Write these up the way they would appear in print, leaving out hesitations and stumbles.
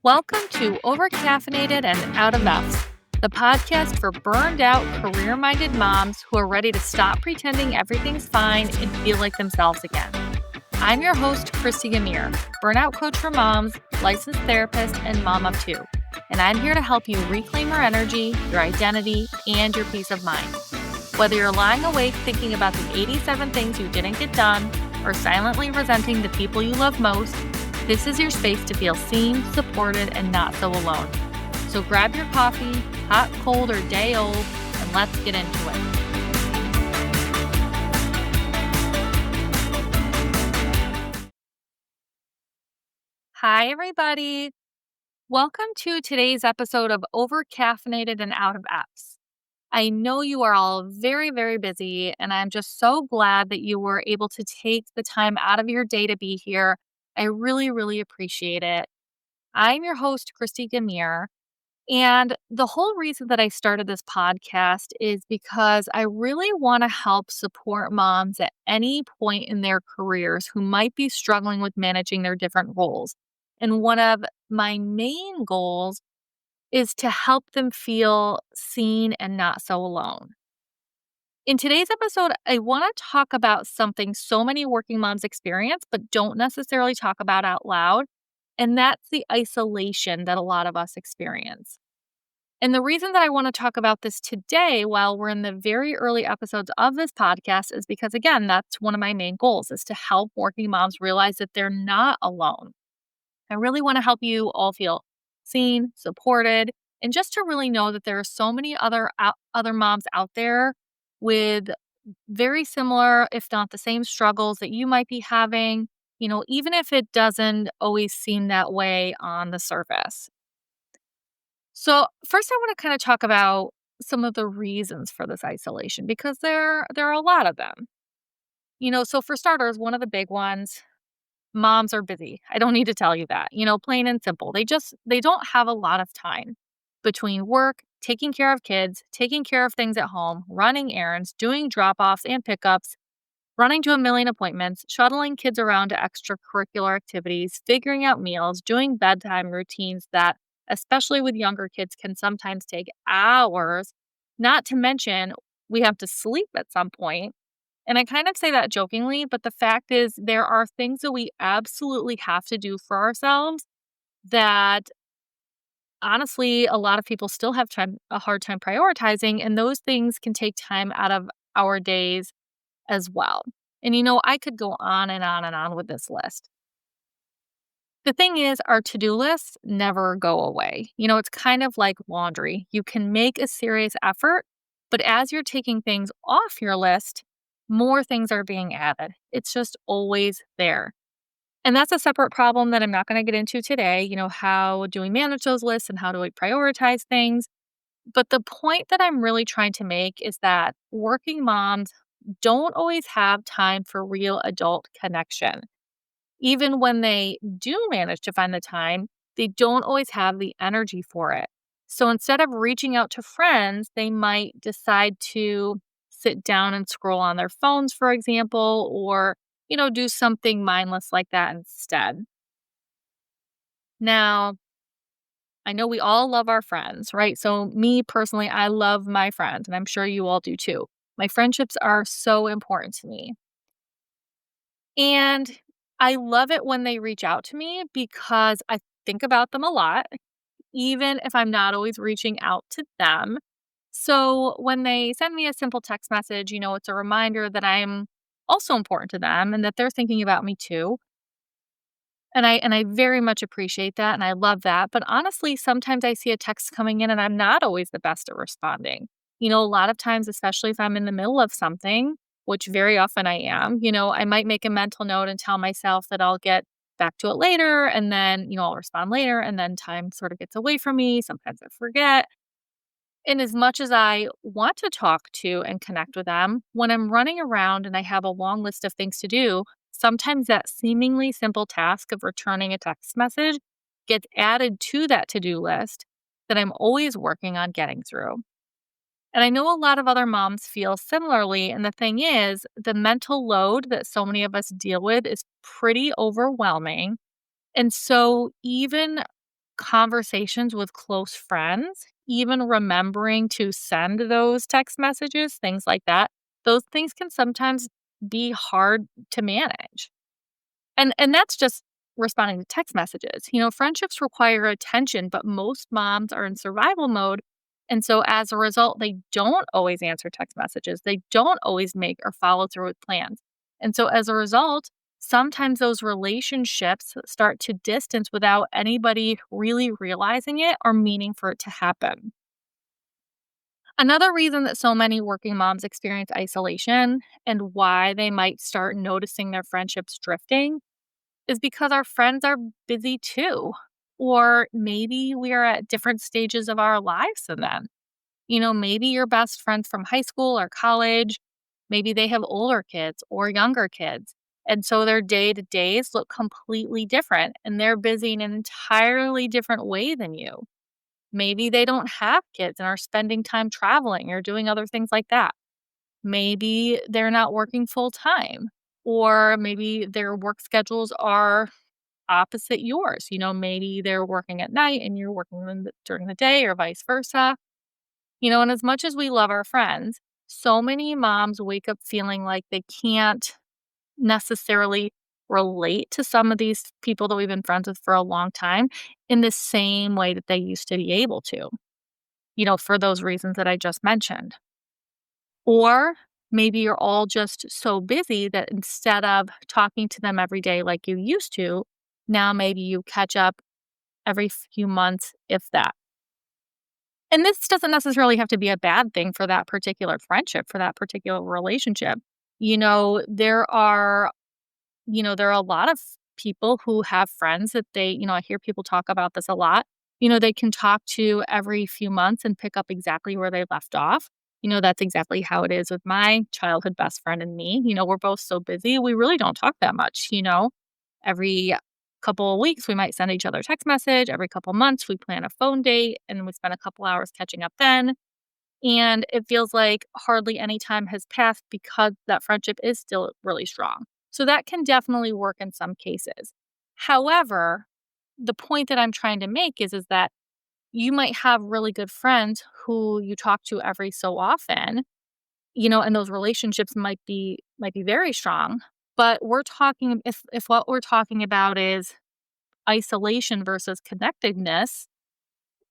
Welcome to Overcaffeinated and Out of Effs, the podcast for burned out, career-minded moms who are ready to stop pretending everything's fine and feel like themselves again. I'm your host, Christi, burnout coach for moms, licensed therapist, and mom of two. And I'm here to help you reclaim your energy, your identity, and your peace of mind. Whether you're lying awake thinking about the 87 things you didn't get done, or silently resenting the people you love most, this is your space to feel seen, supported, and not so alone. So grab your coffee, hot, cold, or day old, and let's get into it. Hi, everybody. Welcome to today's episode of Overcaffeinated and Out of Effs. I know you are all very, very busy, and I'm just so glad that you were able to take the time out of your day to be here. I really, really appreciate it. I'm your host, Christi, and the whole reason that I started this podcast is because I really want to help support moms at any point in their careers who might be struggling with managing their different roles. And one of my main goals is to help them feel seen and not so alone. In today's episode, I want to talk about something so many working moms experience, but don't necessarily talk about out loud, and that's the isolation that a lot of us experience. And the reason that I want to talk about this today while we're in the very early episodes of this podcast is because, again, that's one of my main goals, is to help working moms realize that they're not alone. I really want to help you all feel seen, supported, and just to really know that there are so many other moms out there with very similar, if not the same struggles that you might be having, even if it doesn't always seem that way on the surface. So first I want to kind of talk about some of the reasons for this isolation, because there are a lot of them. So for starters, one of the big ones, moms are busy. I don't need to tell you that, plain and simple. They don't have a lot of time between work, taking care of kids, taking care of things at home, running errands, doing drop-offs and pickups, running to a million appointments, shuttling kids around to extracurricular activities, figuring out meals, doing bedtime routines that, especially with younger kids, can sometimes take hours. Not to mention, we have to sleep at some point. And I kind of say that jokingly, but the fact is there are things that we absolutely have to do for ourselves that honestly, a lot of people still have a hard time prioritizing, and those things can take time out of our days as well. And I could go on and on and on with this list. The thing is, our to-do lists never go away. It's kind of like laundry. You can make a serious effort, but as you're taking things off your list, more things are being added. It's just always there. And that's a separate problem that I'm not going to get into today. How do we manage those lists and how do we prioritize things? But the point that I'm really trying to make is that working moms don't always have time for real adult connection. Even when they do manage to find the time, they don't always have the energy for it. So instead of reaching out to friends, they might decide to sit down and scroll on their phones, for example, or do something mindless like that instead. Now, I know we all love our friends, right? So me personally, I love my friends, and I'm sure you all do too. My friendships are so important to me. And I love it when they reach out to me because I think about them a lot, even if I'm not always reaching out to them. So when they send me a simple text message, it's a reminder that I'm also important to them and that they're thinking about me too. And I very much appreciate that and I love that. But honestly, sometimes I see a text coming in and I'm not always the best at responding. A lot of times, especially if I'm in the middle of something, which very often I am, I might make a mental note and tell myself that I'll get back to it later and then, I'll respond later and then time sort of gets away from me. Sometimes I forget. And as much as I want to talk to and connect with them, when I'm running around and I have a long list of things to do, sometimes that seemingly simple task of returning a text message gets added to that to-do list that I'm always working on getting through. And I know a lot of other moms feel similarly. And the thing is, the mental load that so many of us deal with is pretty overwhelming. And so even conversations with close friends, even remembering to send those text messages, things like that, those things can sometimes be hard to manage. And that's just responding to text messages. Friendships require attention, but most moms are in survival mode. And so as a result, they don't always answer text messages. They don't always make or follow through with plans. And so as a result, sometimes those relationships start to distance without anybody really realizing it or meaning for it to happen. Another reason that so many working moms experience isolation and why they might start noticing their friendships drifting is because our friends are busy too. Or maybe we are at different stages of our lives than them. Maybe your best friends from high school or college, maybe they have older kids or younger kids. And so their day to days look completely different and they're busy in an entirely different way than you. Maybe they don't have kids and are spending time traveling or doing other things like that. Maybe they're not working full time, or maybe their work schedules are opposite yours. Maybe they're working at night and you're working during the day, or vice versa. And as much as we love our friends, so many moms wake up feeling like they can't necessarily relate to some of these people that we've been friends with for a long time in the same way that they used to be able to, for those reasons that I just mentioned. Or maybe you're all just so busy that instead of talking to them every day like you used to, now maybe you catch up every few months, if that. And this doesn't necessarily have to be a bad thing for that particular friendship, for that particular relationship. You know, there are there are a lot of people who have friends that I hear people talk about this a lot. They can talk to every few months and pick up exactly where they left off. That's exactly how it is with my childhood best friend and me. We're both so busy, we really don't talk that much. Every couple of weeks, we might send each other a text message. Every couple months, we plan a phone date and we spend a couple hours catching up then. And it feels like hardly any time has passed because that friendship is still really strong. So that can definitely work in some cases. However, the point that I'm trying to make is that you might have really good friends who you talk to every so often, and those relationships might be very strong. But we're talking if what we're talking about is isolation versus connectedness,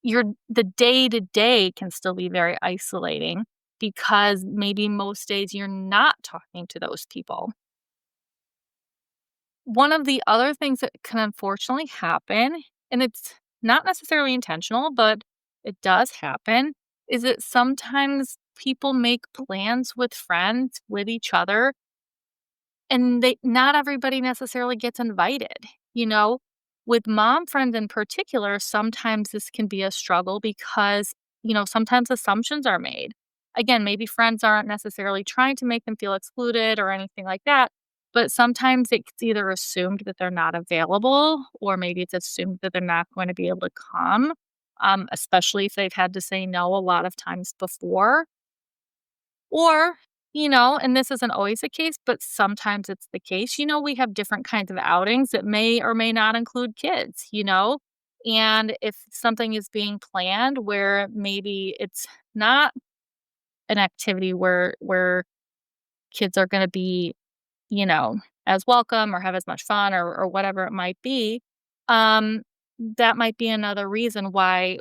the day to day can still be very isolating because maybe most days you're not talking to those people. One of the other things that can unfortunately happen, and it's not necessarily intentional, but it does happen, is that sometimes people make plans with friends, with each other, and they not everybody necessarily gets invited, you know? With mom friends in particular, sometimes this can be a struggle because, sometimes assumptions are made. Again, maybe friends aren't necessarily trying to make them feel excluded or anything like that, but sometimes it's either assumed that they're not available or maybe it's assumed that they're not going to be able to come, especially if they've had to say no a lot of times before. Or, and this isn't always the case, but sometimes it's the case, we have different kinds of outings that may or may not include kids. And if something is being planned where maybe it's not an activity where kids are going to be, you know, as welcome or have as much fun or whatever it might be, um, that might be another reason why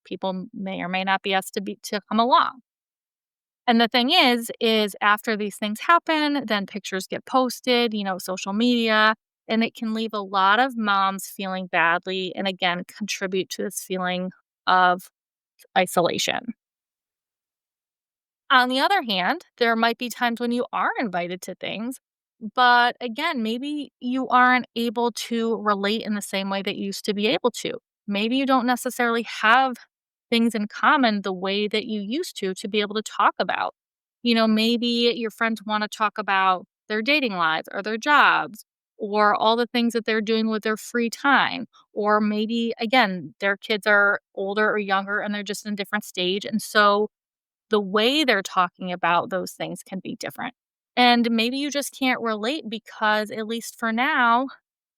people may or may not be asked to come along. And the thing is after these things happen, then pictures get posted, social media, and it can leave a lot of moms feeling badly and again contribute to this feeling of isolation. On the other hand, there might be times when you are invited to things, but again, maybe you aren't able to relate in the same way that you used to be able to. Maybe you don't necessarily have things in common the way that you used to be able to talk about. Maybe your friends want to talk about their dating lives or their jobs or all the things that they're doing with their free time. Or maybe, again, their kids are older or younger and they're just in a different stage. And so the way they're talking about those things can be different. And maybe you just can't relate because, at least for now,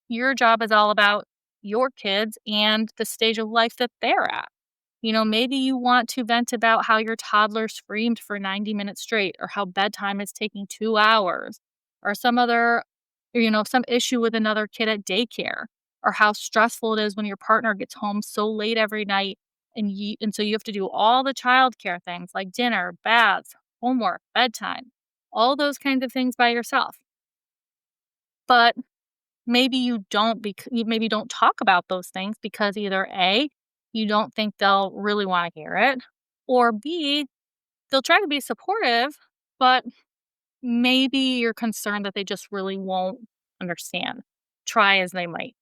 your job is all about, your kids and the stage of life that they're at. Maybe you want to vent about how your toddler screamed for 90 minutes straight, or how bedtime is taking 2 hours, or some issue with another kid at daycare, or how stressful it is when your partner gets home so late every night and so you have to do all the childcare things like dinner, baths, homework, bedtime, all those kinds of things by yourself. But maybe you maybe don't talk about those things because either A, you don't think they'll really want to hear it, or B, they'll try to be supportive, but maybe you're concerned that they just really won't understand, try as they might.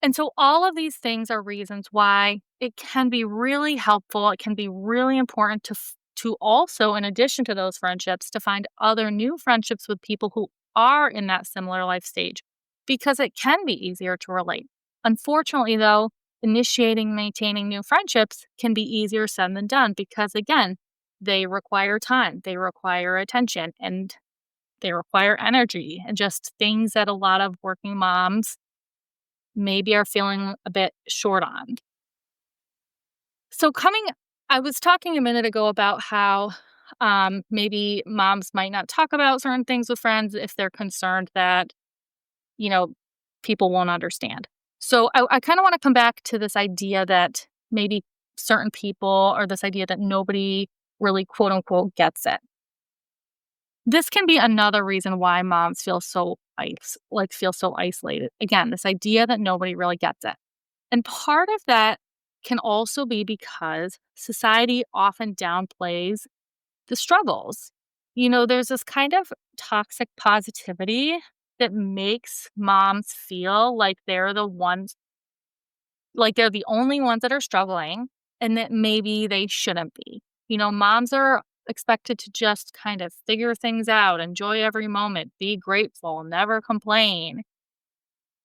And so all of these things are reasons why it can be really helpful. It can be really important to also, in addition to those friendships, to find other new friendships with people who are in that similar life stage, because it can be easier to relate. Unfortunately, though, initiating and maintaining new friendships can be easier said than done because, again, they require time, they require attention, and they require energy, and just things that a lot of working moms maybe are feeling a bit short on. So, I was talking a minute ago about how maybe moms might not talk about certain things with friends if they're concerned that, you know, people won't understand. So, I kind of want to come back to this idea that maybe certain people, or this idea that nobody really quote unquote gets it. This can be another reason why moms feel so isolated. Again, this idea that nobody really gets it. And part of that can also be because society often downplays the struggles. There's this kind of toxic positivity that makes moms feel like they're the only ones that are struggling, and that maybe they shouldn't be. Moms are expected to just kind of figure things out, enjoy every moment, be grateful, never complain.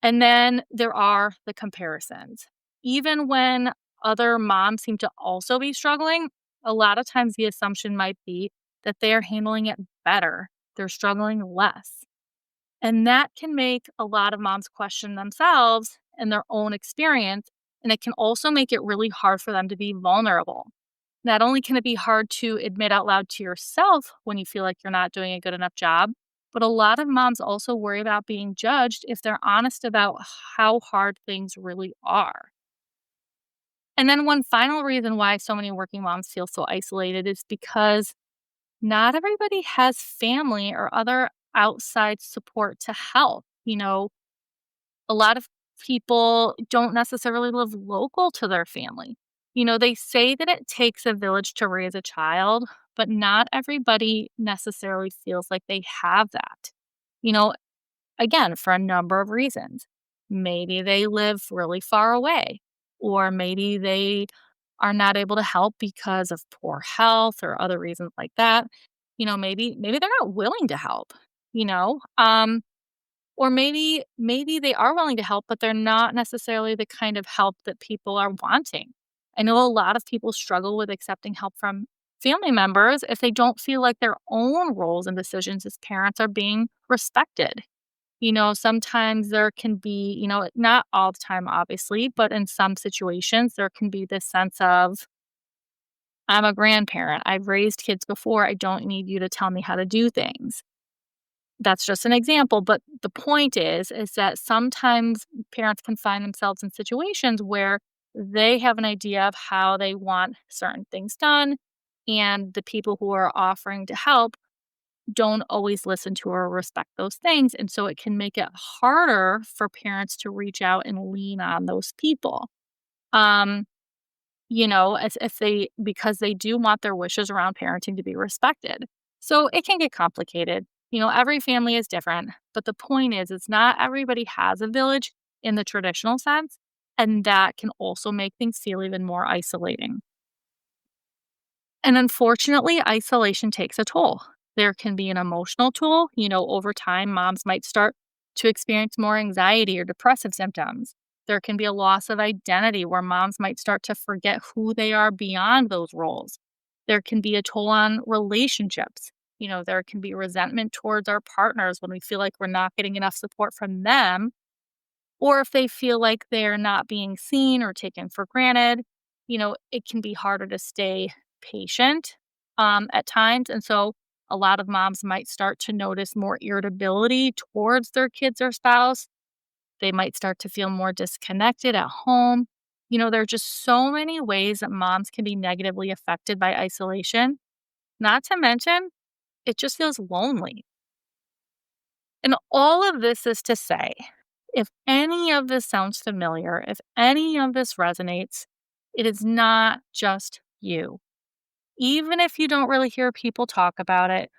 And then there are the comparisons. Even when other moms seem to also be struggling, a lot of times the assumption might be that they're handling it better, they're struggling less. And that can make a lot of moms question themselves and their own experience. And it can also make it really hard for them to be vulnerable. Not only can it be hard to admit out loud to yourself when you feel like you're not doing a good enough job, but a lot of moms also worry about being judged if they're honest about how hard things really are. And then one final reason why so many working moms feel so isolated is because not everybody has family or other outside support to help. A lot of people don't necessarily live local to their family. They say that it takes a village to raise a child, but not everybody necessarily feels like they have that. You know, Again, for a number of reasons. Maybe they live really far away, or maybe they are not able to help because of poor health or other reasons like that. Maybe they're not willing to help, you know? Or maybe they are willing to help, but they're not necessarily the kind of help that people are wanting. I know a lot of people struggle with accepting help from family members if they don't feel like their own roles and decisions as parents are being respected. Sometimes there can be, not all the time, obviously, but in some situations, there can be this sense of, I'm a grandparent. I've raised kids before. I don't need you to tell me how to do things. That's just an example. But the point is that sometimes parents can find themselves in situations where they have an idea of how they want certain things done. And the people who are offering to help don't always listen to or respect those things. And so it can make it harder for parents to reach out and lean on those people. Um, as if because they do want their wishes around parenting to be respected. So it can get complicated. Every family is different, but the point is, it's not everybody has a village in the traditional sense. And that can also make things feel even more isolating. And unfortunately, isolation takes a toll. There can be an emotional toll. Over time, moms might start to experience more anxiety or depressive symptoms. There can be a loss of identity where moms might start to forget who they are beyond those roles. There can be a toll on relationships. There can be resentment towards our partners when we feel like we're not getting enough support from them or if they feel like they're not being seen or taken for granted, it can be harder to stay patient at times. And so a lot of moms might start to notice more irritability towards their kids or spouse. They might start to feel more disconnected at home. There are just so many ways that moms can be negatively affected by isolation. Not to mention, it just feels lonely. And all of this is to say, if any of this sounds familiar, if any of this resonates, it is not just you. Even if you don't really hear people talk about it,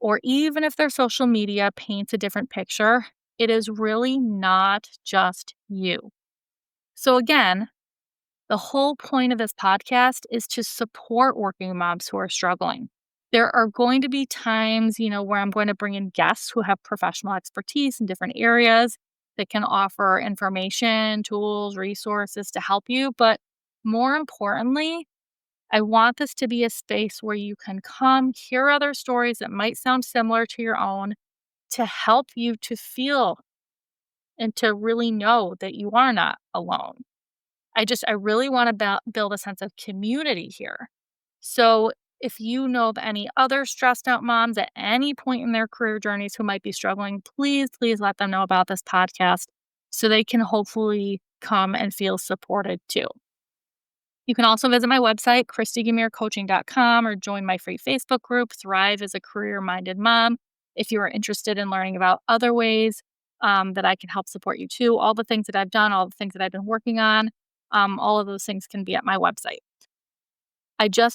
or even if their social media paints a different picture, it is really not just you. So, again, the whole point of this podcast is to support working moms who are struggling. There are going to be times, where I'm going to bring in guests who have professional expertise in different areas that can offer information, tools, resources to help you. But more importantly, I want this to be a space where you can come hear other stories that might sound similar to your own to help you to feel and to really know that you are not alone. I really want to build a sense of community here. So if you know of any other stressed out moms at any point in their career journeys who might be struggling, please, please let them know about this podcast so they can hopefully come and feel supported too. You can also visit my website, ChristiGamierCoaching.com, or join my free Facebook group, Thrive as a Career-Minded Mom, if you are interested in learning about other ways that I can help support you too. All the things that I've done, all the things that I've been working on, all of those things can be at my website.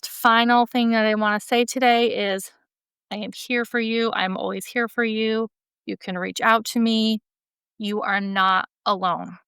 Final thing that I want to say today is I am here for you. I'm always here for you. You can reach out to me. You are not alone.